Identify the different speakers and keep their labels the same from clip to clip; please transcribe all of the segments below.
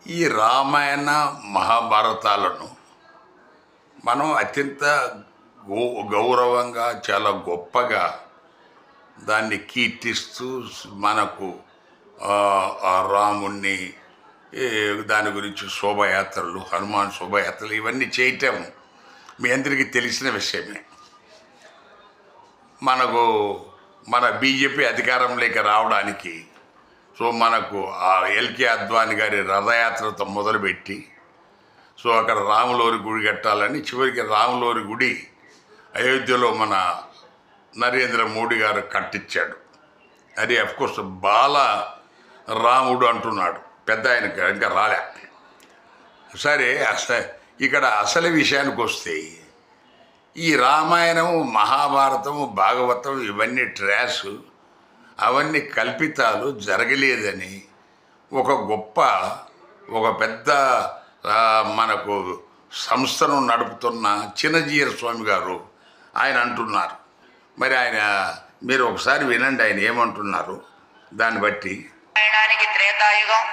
Speaker 1: ఈ రామాయణ మహాభారతాలను మనం అత్యంత గౌరవంగా చాలా గొప్పగా దాన్ని కీర్తిస్తూ మనకు ఆ రాముణ్ణి దాని గురించి శోభయాత్రలు, హనుమాన్ శోభయాత్రలు ఇవన్నీ చేయటం మీ అందరికీ తెలిసిన విషయమే. మన బీజేపీ అధికారంలోకి రావడానికి మనకు ఆ ఎల్కే అద్వానీ గారి రథయాత్రతో మొదలుపెట్టి అక్కడ రాములోరి గుడి కట్టాలని చివరికి రాములోరి గుడి అయోధ్యలో మన నరేంద్ర మోడీ గారు కట్టించాడు. అది అఫ్కోర్స్ బాల రాముడు అంటున్నాడు, పెద్ద ఆయనకి ఇంకా రాలే. సరే, ఇక్కడ అసలు విషయానికి వస్తే ఈ రామాయణము, మహాభారతము, భాగవతం ఇవన్నీ ట్రాష్, అవన్నీ కల్పితాలు, జరగలేదని ఒక పెద్ద మనకు సంస్థను నడుపుతున్న చిన్నజీయర్ స్వామి గారు ఆయన అంటున్నారు. మరి మీరు ఒకసారి వినండి ఆయన ఏమంటున్నారు. దాన్ని బట్టి
Speaker 2: రామాయణానికి త్రేతాయుగం,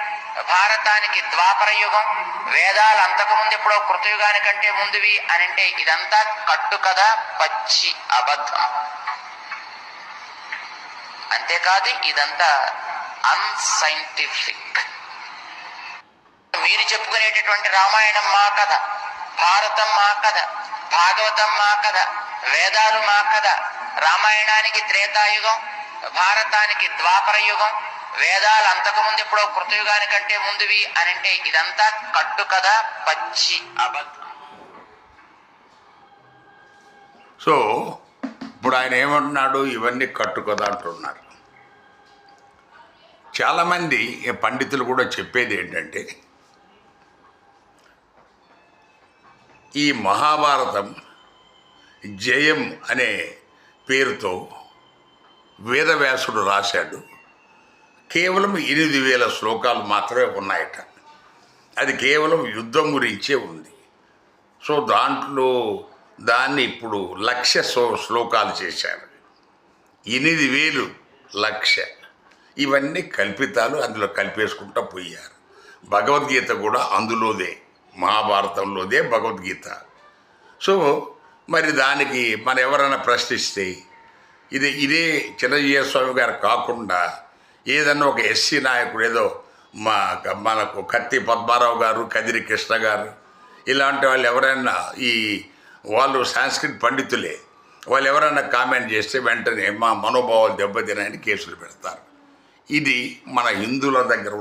Speaker 2: భారతానికి ద్వాపర యుగం, వేదాలు అంతకుముందు ఎప్పుడో కృతయుగానికంటే ముందువి అని అంటే ఇదంతా కట్టు కదా, పచ్చి అబద్ధం. అంతేకాదు ఇదంతా అన్సైంటిఫిక్. మీరు చెప్పుకునేటటువంటి రామాయణం మా కథ, భారతం మా కథ, భాగవతం మా కథ, వేదాలు మా కథ. రామాయణానికి త్రేతాయుగం, భారతానికి ద్వాపర యుగం, వేదాలు అంతకుముందు ఎప్పుడో కృతయుగానికంటే ముందువి అని అంటే ఇదంతా కట్టు కదా, పచ్చి అబద్ధం.
Speaker 1: ఇప్పుడు ఆయన ఏమంటున్నాడు, ఇవన్నీ కట్టు కదా అంటున్నారు. చాలామంది పండితులు కూడా చెప్పేది ఏంటంటే ఈ మహాభారతం జయం అనే పేరుతో వేదవ్యాసుడు రాశాడు. కేవలం 8,000 శ్లోకాలు మాత్రమే ఉన్నాయట. అది కేవలం యుద్ధం గురించే ఉంది. దాన్ని ఇప్పుడు 1,00,000 శ్లోకాలు చేశారు. 8,000 1,00,000 ఇవన్నీ కల్పితాలు, అందులో కలిపేసుకుంటూ పోయారు. భగవద్గీత కూడా అందులోదే, మహాభారతంలోదే భగవద్గీత. మరి దానికి మనం ఎవరైనా ప్రశ్నిస్తే ఇదే చిన్నజీయర్ స్వామి గారు కాకుండా ఏదన్నా ఒక ఎస్సీ నాయకుడు, ఏదో మనకు కత్తి పద్మారావు గారు, కదిరి కృష్ణ గారు, ఇలాంటి వాళ్ళు ఎవరైనా వాళ్ళు సంస్కృత పండితులే, వాళ్ళు ఎవరైనా కామెంట్ చేస్తే వెంటనే మా మనోభావాలు దెబ్బతినాయని కేసులు పెడతారు. ఇది మన హిందువుల దగ్గర